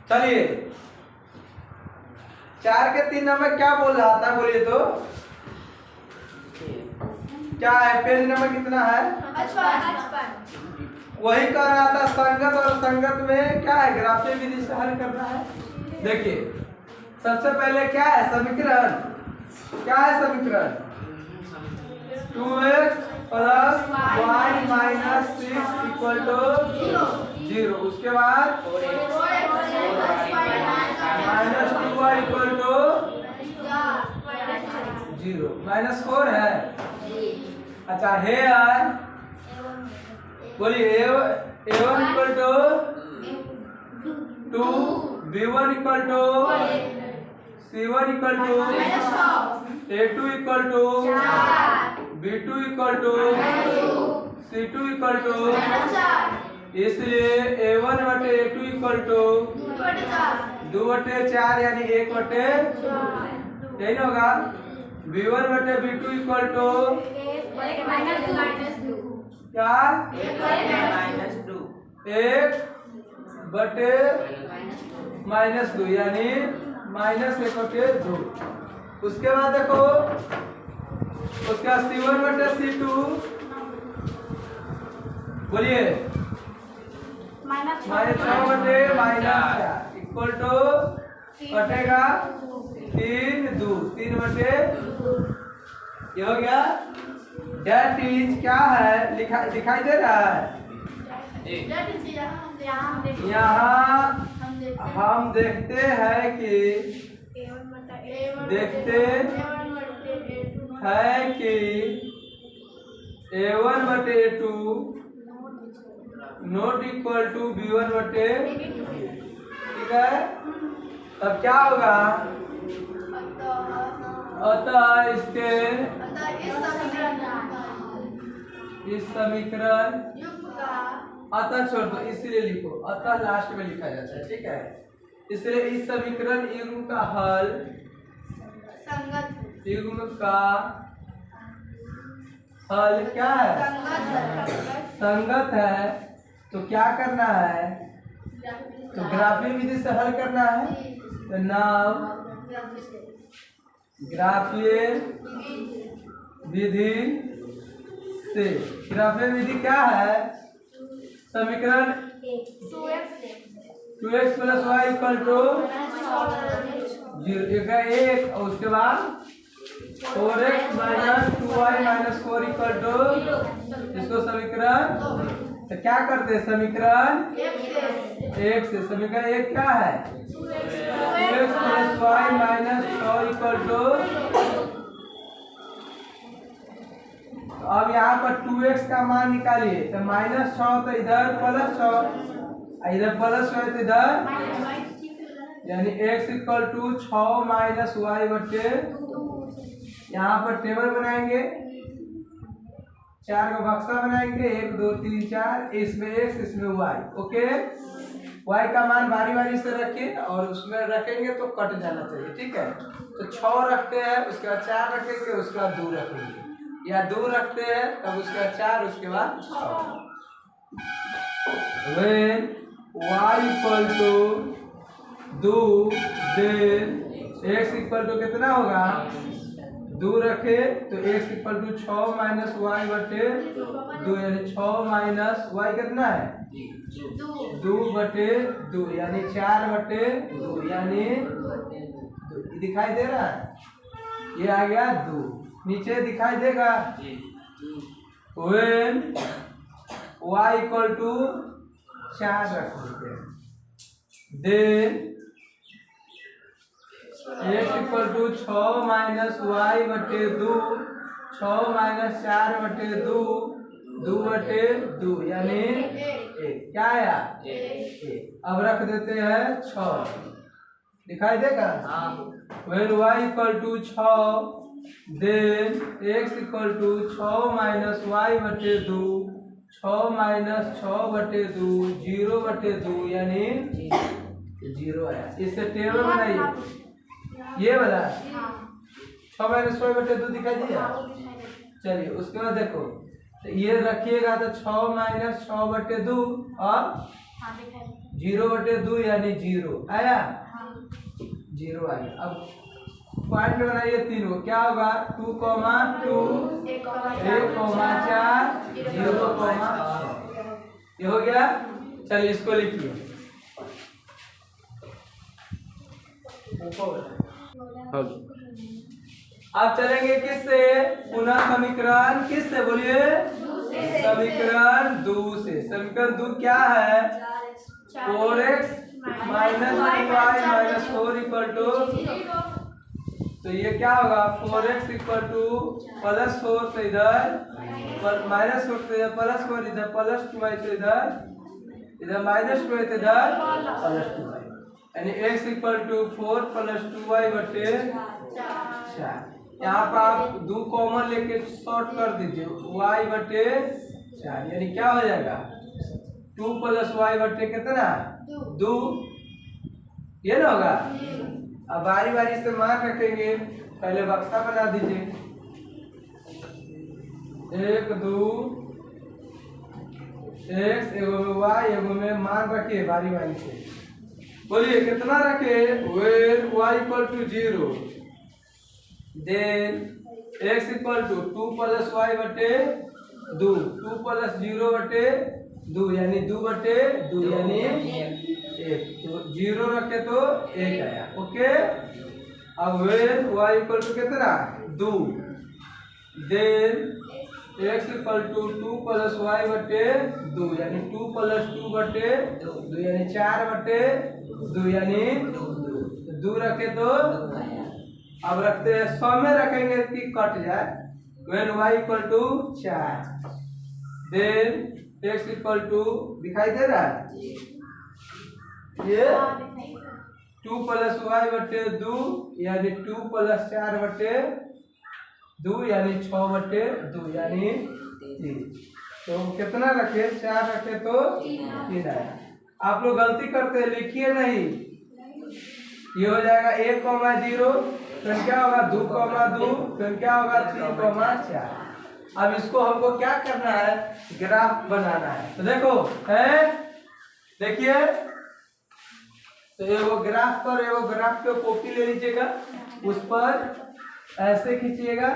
चलिए 4 के 3 नंबर क्या बोल रहा था, बोलिए तो क्या है, पेज नंबर कितना है? 55। वही कह रहा था संगत और संगत में क्या है, ग्राफीय विधि से हल करना है। देखिए सबसे पहले क्या है समीकरण, क्या है समीकरण 2x plus y minus 6 equal to 0। उसके बाद minus 2y equal to 0 minus 4 है। अच्छा है यार, बोलिए a1 equal to 2, b1 equal to c1 equal to a2 equal to b2 equal to c2 equal to, इसलिए a1 बटे a2 इक्वल टू 2/4 यानी 1/4 यही ना होगा। b1 बटे b2 इक्वल टू क्या 1/-2 यानी -1/2। उसके बाद देखो उसके बाद c1 बटे c2 बोलिए -6 बटे -4 इक्वल टू कटेगा 3 बटे, ये हो गया। डेट इज क्या है, दिखाई दे रहा है यहाँ हम देखते हैं कि a1 बटे a2 not equal to b1 बटे, ठीक है। तब क्या होगा, अतः इसके इस समीकरण अतः छोड़ दो, इसलिए लिखो अतः लास्ट में लिखा जाता है, ठीक है। इसलिए इस समीकरण युग्म का हल युग्म का हल क्या है, संगत है। तो क्या करना है, तो ग्राफीय विधि से हल करना है। तो नाउ ग्राफीय विधि से, ग्राफीय विधि क्या है, समीकरण 2x plus y equal to 1 और उसके बाद 4x minus 2y minus 4 equal to, इसको समीकरण तो क्या करते हैं, समीकरण 1 से समीकरण 1 क्या है 2x plus y minus 6 equal to. अब यहाँ पर 2x का मान निकालिए, तो -6 तो इधर +6, इधर +6 तो इधर, यानी x equal to 6 minus y बटे, यहाँ पर टेबल बनाएंगे, 4 का बक्सा बनाएंगे, 1 2 3 4, इसमें x इसमें y, ओके। y का मान बारी बारी से रखिए और उसमें रखेंगे तो कट जाना चाहिए, ठीक है। तो 6 रखते हैं, उसके बाद 4 रखेंगे, उसके बाद 2 रखेंगे, या 2 रखते हैं तब उसके बाद 4, उसके बाद 6। When y equal to 2 then x equal to कितना होगा, 2 रखे तो x equal to 6 minus y बटे 2, यानी 6 माइनस y कितना है 2 बटे 2, यानी 4 बटे 2, यानी दिखाई दे रहा है, ये आ गया 2, नीचे दिखाई देगा। When y इक्वल टू 4 रख देते हैं, then x equal to 6 minus y बटे 2, 6 माइनस 4 बटे 2, 2 बटे 2, यानी 1, क्या आया 1। अब रख देते हैं 6, दिखाई देगा। When y equal to 6 then x equal to 6 minus y बटे 2, 6 माइनस 6 बटे 2, 0 बटे 2, यानी 0 आया। इससे टेबल बनाइए, ये वाला 6 माइनस 5 बटे 2 दिखाई दिया। चलिए उसके बाद देखो, तो ये रखिएगा तो 6 माइनस 6 बटे 2 और 0/2 यानी 0 आया, 0 आ गया। अब पॉइंट बनाइए 3 को, क्या होगा 2, 2 1, 4 0, ये हो गया। चलिए इसको लिखिए, अब चलेंगे किससे, पुनः समीकरण किससे बोलिए, समीकरण 2 से। समीकरण 2 क्या है, 4x minus 2y minus 4 equal to, तो ये क्या होगा 4x इक्वल टू प्लस 4 तो इधर माइनस 4 तो इधर प्लस 4, इधर प्लस 2y तो इधर माइनस 2 तो इधर प्लस 2y, यानी x equal to 4 plus 2y बटे 4। यहाँ पर आप 2 कॉमन लेके शॉर्ट कर दीजिए, y बटे 4 यानी क्या हो जाएगा 2 प्लस y बटे कितना 2, ये ना होगा। अब बारी बारी से मान रखेंगे, पहले बक्सा बना दीजिए, 1 2 x, एगो में y, एगो में मान रखिए बारी बारी से। बोलिए कितना रखे, where y equal to 0, then x equal to 2 plus y बटे 2, 2 प्लस 0 बटे 2 यानी 2 बटे 2 यानी 1, तो 0 रखे तो 1 आया, ओके। अब वेन y इक्वल टू कितना 2, then x equal to 2 plus y बटे 2 यानी 2 प्लस 2 बटे 2 यानी 4 बटे 2 यानी 2 रखे तो, अब रखते हैं 100 में रखेंगे कि कट जाए, when y equal to 4, then x equal to दिखाई दे रहा है ये 2 प्लस y बटे 2 यानी 2 प्लस 4 बटे 2 यानी 6 बटे 2 यानी 3, तो कितना रखे 4 रखे तो 3 आया। आप लोग गलती करते हैं, लिखिए नहीं, ये हो जाएगा 1,0, फिर क्या होगा 2,2, फिर क्या होगा 3,4। अब इसको हमको क्या करना है, ग्राफ बनाना है, तो देखो है, देखिए, तो एगो ग्राफ पर एगो ग्राफ पे कॉपी ले लीजिएगा, उस पर ऐसे खींचिएगा,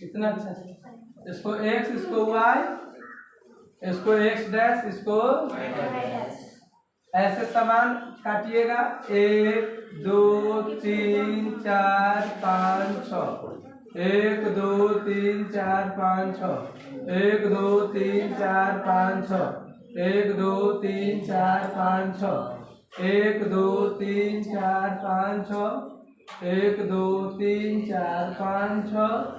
कितना अच्छा, इसको x, इसको y, इसको x डैश, इसको ऐसे समान काटिएगा, 1 2 3 4 5 6, 1 2 3 4 5 6, 1 2 3 4 5 6, 1 2 3 4 5 6, 1 2 3 4 5 6, 1 2 3 4 5 6,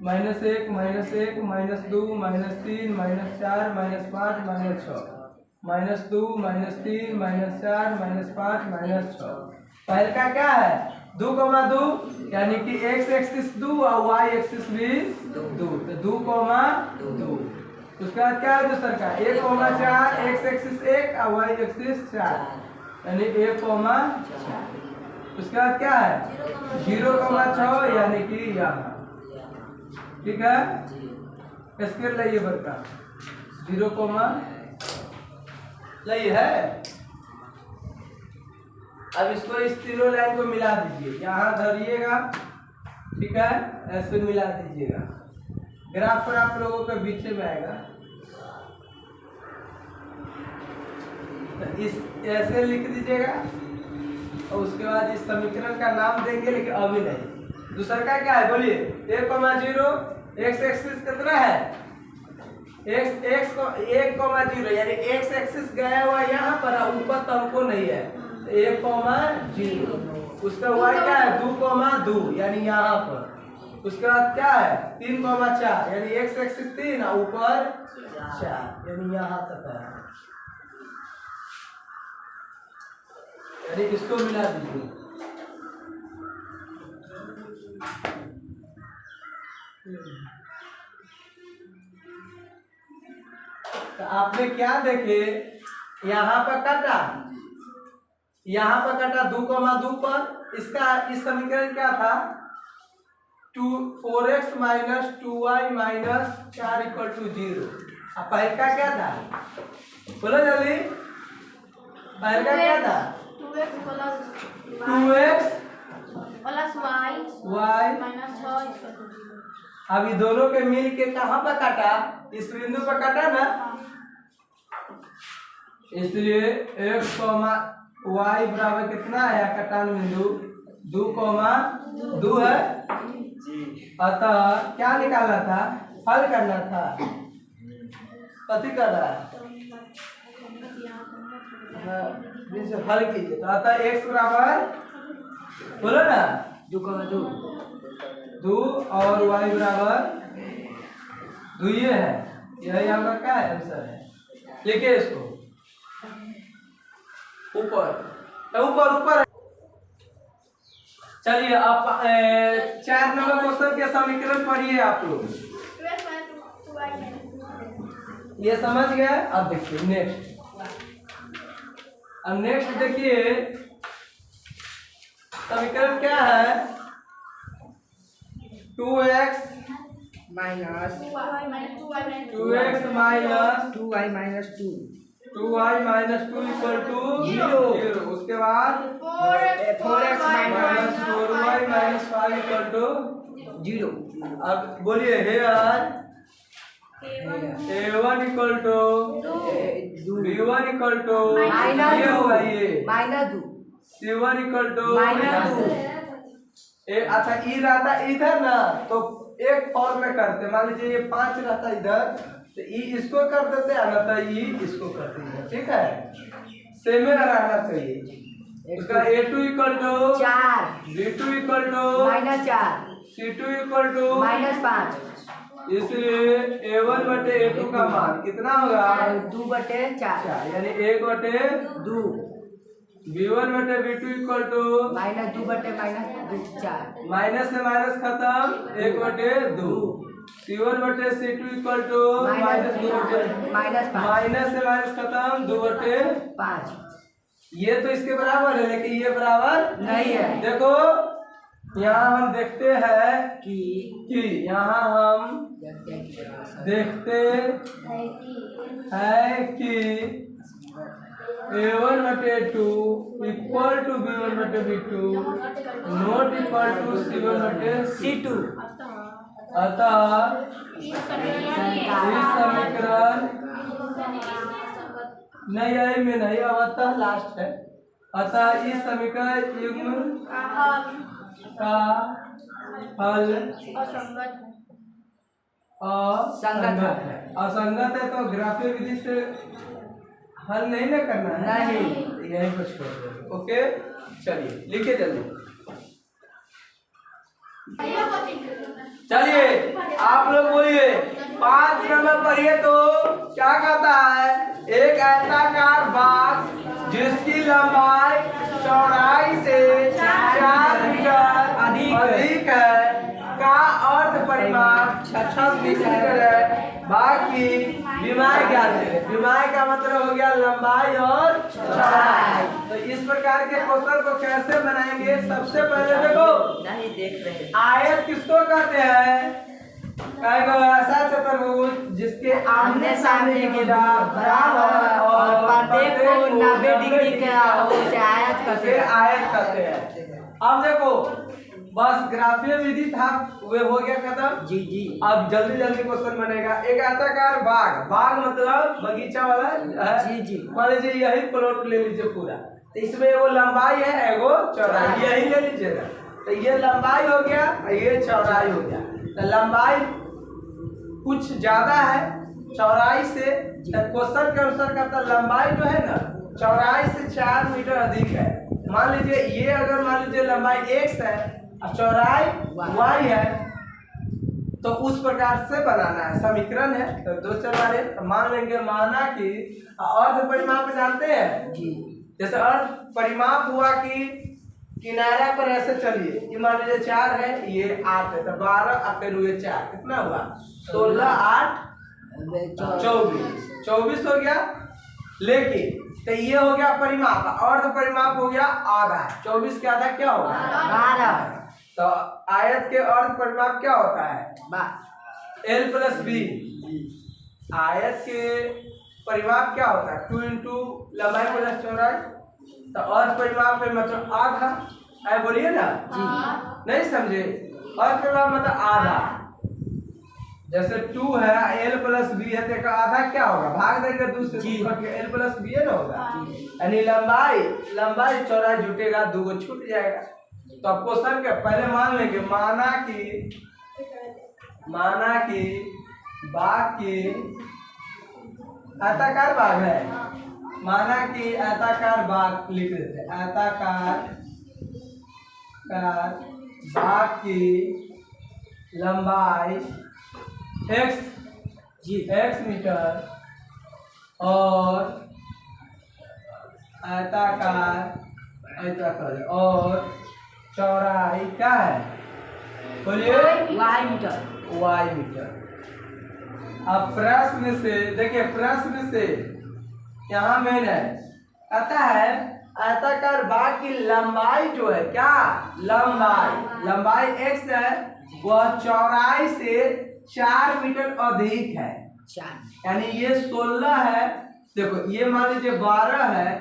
-1 -1 -2 -3 -4 -5 -6, -2 -3 -4 -5 -6। पहले का क्या है 2,2 यानी कि x एक्सिस 2 और y एक्सिस भी 2, तो 2,2। उसके बाद क्या है दूसरा का 1,4, x एक्सिस 1 और y एक्सिस 4 यानी 1,4। उसके बाद क्या है 0,6 यानी कि यहाँ, ठीक है, स्केल लाइए बड़का 0, सही है। अब इसको इस तीनों लाइन को मिला दीजिए, यहाँ धरिएगा, ठीक है, ऐसे मिला दीजिएगा, ग्राफ पर आप लोगों के बीच में आएगा, तो इस ऐसे लिख दीजिएगा, और उसके बाद इस समीकरण का नाम देंगे, लेकिन अभी नहीं। दूसरा का क्या है बोलिए 1,0, x एक्सिस कितना है x को 1,0 यानी x एक्सिस गया हुआ यहाँ पर, ऊपर तो हमको नहीं है, 1,0। उसका y क्या है 2,2 यानी यहाँ पर। उसके बाद क्या है 3,4 यानी x एक्सिस 3 और ऊपर 4 यानी यहाँ तक है, यानी इसको मिला दीजिए। तो आपने क्या देखे यहाँ पर कटा, यहाँ पर कटा 2,2 पर, इसका इस समीकरण क्या था 4x minus 2y minus 4 equal to 0। अब पहले का क्या था, बोलो जल्दी, पहले का क्या था, 2x plus y minus 6 equal to 0। अब ये दोनों के मिल के कहाँ पर काटा, इस बिंदु पर काटा ना, इसलिए x y बराबर कितना है, कटान बिंदु 2 है। अतः क्या निकालना था, हल करना था, कथी कर रहा है, हल कीजिए। तो अतः x बराबर, बोलो ना, 2 और y बराबर 2 ये है, यही आपका क्या है, आंसर है। लिखिए इसको ऊपर ऊपर ऊपर। चलिए अब 4 नंबर क्वेश्चन के समीकरण पढ़िए आप लोग, ये समझ गए। अब देखिए नेक्स्ट, अब नेक्स्ट देखिए समीकरण क्या है, 2x minus 2x minus 2y minus 2 2y minus 2 equal to 0। उसके बाद 4x minus 4y minus 5 equal to 0। अब बोलिए here a1 equal to b1 equal to ये होगा, ये minus 2 c1 equal to minus 2। अच्छा ई रहता इधर ना, तो एक फॉर्म में करते, मान लीजिए ये 5 रहता इधर, तो ई इसको कर देते हैं ना, तो ई इसको करते हैं, ठीक है, सेम रहना चाहिए। उसका a2 equal to 4 b2 equal to minus 4 c2 equal to minus 5। इसलिए a1 बटे a2 का मान कितना होगा, 2/4 यानी 1/2। b1 बटे b2 equal to minus 2/-4 minus से माइनस खत्म, 1/2। c1 बटे c2 equal to minus 2/, minus से माइनस खत्म, 2/5। ये तो इसके बराबर है, लेकिन ये बराबर नहीं है। देखो यहाँ हम देखते हैं कि यहाँ हम देखते हैं कि a1 बटे 2 इक्वल टू b1 बटे b2 not equal to c1 बटे c2। अतः इस समीकरण नहीं, यही में नहीं, अब अतः लास्ट है। अतः इस समीकरण युग्म का हल असंगत है। असंगत है तो ग्राफीय विधि से हल नहीं ना करना है, नहीं, यही कुछ छोड़ दो। ओके चलिए लिखिए जल्दी। चलिए आप लोग बोलिए, 5 नंबर पढ़िए तो क्या कहता है, एक आयताकार बाग जिसकी लंबाई चौड़ाई से 4 मीटर अधिक है का अर्ध परिमाप 26 मीटर है। बाकी विमाय ज्ञात है, विमाय का मतलब हो गया लंबाई और चौड़ाई। तो इस प्रकार के क्वेश्चन को कैसे बनाएंगे, सबसे पहले देखो नहीं देख रहे, आयत किसको कहते हैं, ऐसा चतुर्भुज जिसके आमने सामने की बराबर और प्रत्येक को 90 डिग्री का हो उसे आयत कहते हैं। अब देखो बस ग्राफीय विधि था, वे हो गया खत्म। जी जी। अब जल्दी जल्दी क्वेश्चन बनेगा। एक आयताकार बाग, बाग मतलब बगीचा वाला है। जी जी। मान लीजिए यही प्लॉट ले लीजिए पूरा, तो इसमें एगो लंबाई है एगो चौड़ाई, यही ले लीजिएगा। तो ये लंबाई हो गया, ये चौड़ाई हो गया। तो लंबाई कुछ ज्यादा है चौड़ाई से, क्वेश्चन के अनुसार कहता लंबाई जो है ना चौड़ाई से 4 मीटर अधिक है। मान लीजिए ये अगर मान लीजिए लंबाई x है और चौड़ाई y है, तो उस प्रकार से बनाना है, समीकरण है। तो 2 चौड़ाई मान लेंगे, माना कि अर्ध परिमाप जानते हैं जी। जैसे अर्ध परिमाप हुआ कि किनारा पर ऐसे चलिए, ये मान लीजिए 4 है, ये 8 है, तो 12 और फिर ये 4 कितना हुआ, 16 8 24 हो गया। लेकिन तो ये हो गया परिमाप, अर्ध परिमाप हो गया आधा, 24 के आधा क्या होगा 12। तो आयत के अर्ध परिमाप क्या होता है? बा L प्लस बी। आयत के परिमाप क्या होता है? 2 इंटू लंबाई प्लस चौड़ाई। तो अर्ध परिमाप है मतलब आधा। आए बोलिए ना, नहीं समझे? अर्ध परिमाप मतलब आधा। जैसे 2 है, L प्लस बी है, तो आधा क्या होगा? भाग देंगे 2 से, L प्लस बी है ना होगा। यानी लंबाई चौड़ाई जुटेगा, 2 को छूट जाएगा। तो अब क्वेश्चन के पहले मान लेंगे, माना कि बाग की आयताकार बाग है। माना कि आयताकार बाग लिख देते हैं। आयताकार बाग की लंबाई x मीटर और आयताकार और चौड़ाई क्या है? बोलिए। Y metre. y metre. अब प्रश्न से देखिए, प्रश्न से यहाँ मेन है, कहता है आयताकार बाग की लंबाई जो है क्या? लंबाई x है, वह चौड़ाई से 4 मीटर अधिक है। यानी ये 16 है, देखो ये मान लीजिए 12 है,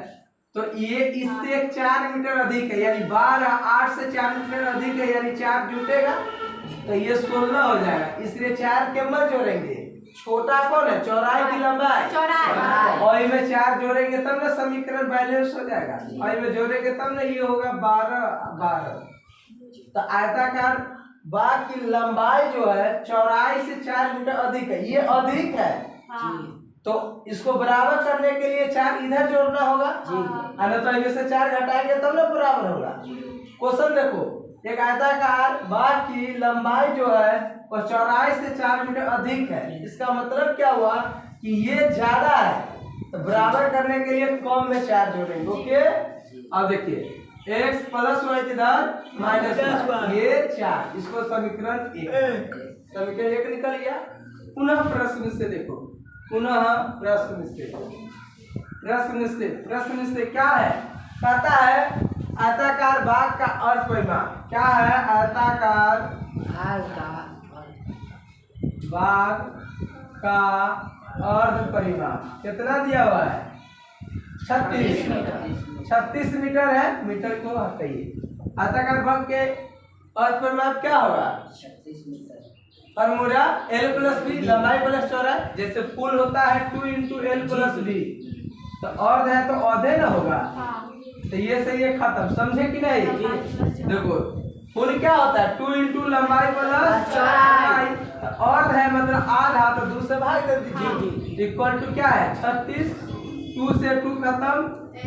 तो ये इससे 4 मीटर अधिक है। यानी 12 8 से 4 मीटर अधिक है, यानी 4 जुटेगा तो ये 16 हो जाएगा। इसलिए 4 के मत जोड़ेंगे। छोटा कौन है? चौड़ाई की लंबाई। और में 4 जोड़ेंगे तब ना समीकरण बैलेंस हो जाएगा। और में जोड़ेंगे तब ना ये होगा 12। तो आयताकार बाग की लंबाई जो है चौड़ाई से 4 मीटर अधिक है। ये अधिक है, तो इसको बराबर करने के लिए 4 इधर जोड़ना होगा। तो इनमें से 4 घटाएंगे तब ना बराबर होगा। क्वेश्चन देखो, एक आयताकार बाग की लंबाई जो है वह चौड़ाई से 4 मीटर अधिक है। इसका मतलब क्या हुआ कि ये ज्यादा है, तो बराबर करने के लिए कम में 4 जोड़ेंगे। ओके, अब देखिए x प्लस वाई इधर माइनस ये 4, इसको समीकरण 1 निकल गया। पुनः प्रश्न से देखो, प्रश्न से क्या है? कहता है आयताकार बाग का अर्ध परिमाप क्या है? आयताकार बाग का अर्ध परिमाप कितना दिया हुआ है? 36 मीटर है। मीटर को हटाइए। आयताकार बाग के अर्ध परिमाप क्या होगा? 36 metre. Formula L plus B, लंबाई प्लस चौड़ाई। जैसे पुल होता है 2 इंटू L प्लस बी, तो अर्ध है तो आधे ना होगा। तो ये से ये खत्म, समझे कि नहीं? देखो पुल क्या होता है? 2 इंटू लंबाई प्लस चौड़ाई। अर्ध है मतलब आधा, तो 2 से भाग दे दीजिए। इक्वल टू क्या है? 36। 2 से 2 खत्म।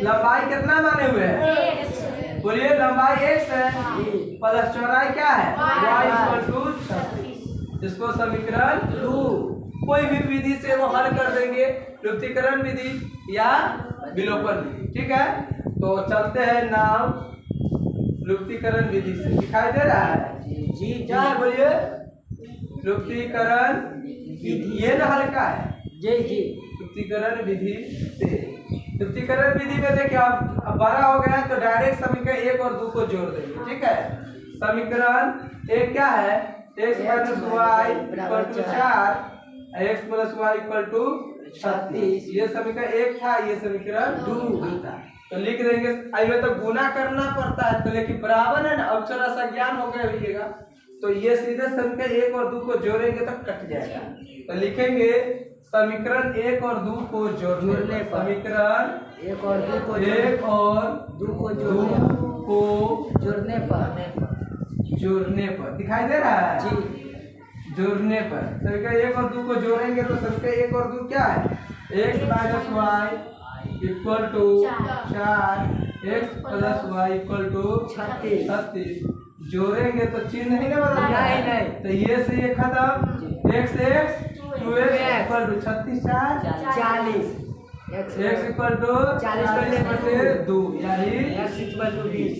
लंबाई कितना माने हुए हैं? बोलिए, लंबाई x है प्लस चौड़ाई क्या है? y equal to 36। इसको समीकरण 2 कोई भी विधि से वो हल कर देंगे, लुप्तीकरण विधि या विलोपन विधि। ठीक है, तो चलते हैं नाम लुप्तीकरण विधि से। दिखाई दे रहा है? जी क्या है? बोलिए, लुप्तीकरण विधि। ये ना हल्का है। जी लुप्तीकरण विधि से। लुप्तीकरण विधि में देखिए, अब बड़ा हो गया तो डायरेक्ट समीकरण 1 और 2 को जोड़ देंगे। ठीक है, समीकरण 1 क्या है? x minus Y equal to 4, x plus Y equal to 36। ये समीकरण 1 था, ये समीकरण 2 था। तो लिख देंगे। आई में तो गुना करना पड़ता है, तो लेकिन बराबर है ना, अब थोड़ा सा ज्ञान हो गया होइएगा। तो ये सीधे समीकरण 1 और 2 को जोड़ेंगे तो कट जाएगा। तो लिखेंगे समीकरण 1 और 2 को जोड़ने पर, समीकरण 1 और 2 को जोड़ने पर दिखाई दे रहा है? जी, जोड़ने पर समीकरण 1 और 2 को जोड़ेंगे तो समीकरण 1 और 2 क्या है? x minus Y equal to 4, x plus Y equal to 36। जोड़ेंगे तो चिन्ह नहीं ना बदल? नहीं। तो ये से ये खत्म। x 2x equal to 36 40, x equal to 40/2 यानी x इक्वल टू 20।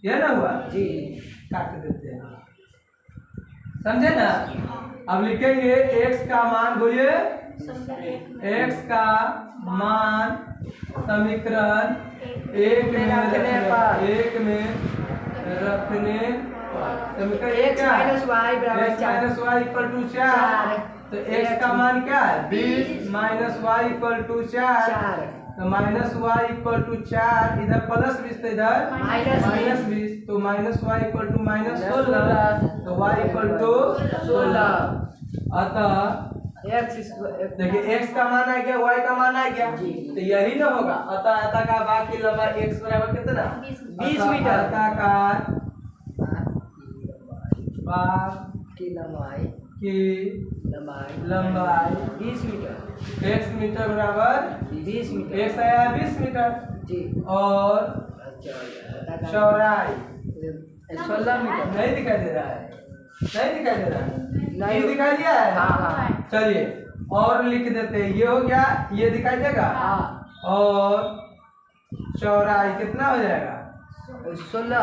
ये ना हुआ? जी, काट देते हैं, समझे ना? अब लिखेंगे x का मान। बोलिए, x का मान समीकरण 1 में रखने तो x माइनस वाई बराबर x minus Y equal to 4। तो x का मान क्या है 20 माइनस वाई इक्वल टू 4। तो माइनस वाई इक्वल टू 4, इधर प्लस 20 तो इधर माइनस 20, तो minus Y equal to minus 16, तो वाई इक्वल टू 16। अतः देखिए x का मान आ गया, y का मान आ गया, तो यही ना होगा। अतः आयताकार भाग की लंबाई x बराबर कितना 20 मीटर। आयताकार भाग की लंबाई की लंबाई 20 मीटर। x मीटर बराबर 20 मीटर x आया 20 मीटर जी। और चौड़ाई 16 मीटर। नहीं दिखाई दे रहा है, नहीं दिखाई दे रहा है, नहीं दिखाई दिया है। हाँ। चलिए और लिख देते हैं, ये हो गया, ये दिखाई देगा। हाँ। और चौड़ाई कितना हो जाएगा 16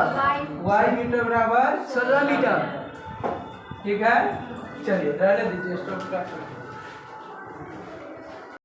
y मीटर बराबर 16 मीटर। ठीक है। चलिए रहने दीजिए, स्टॉप कर।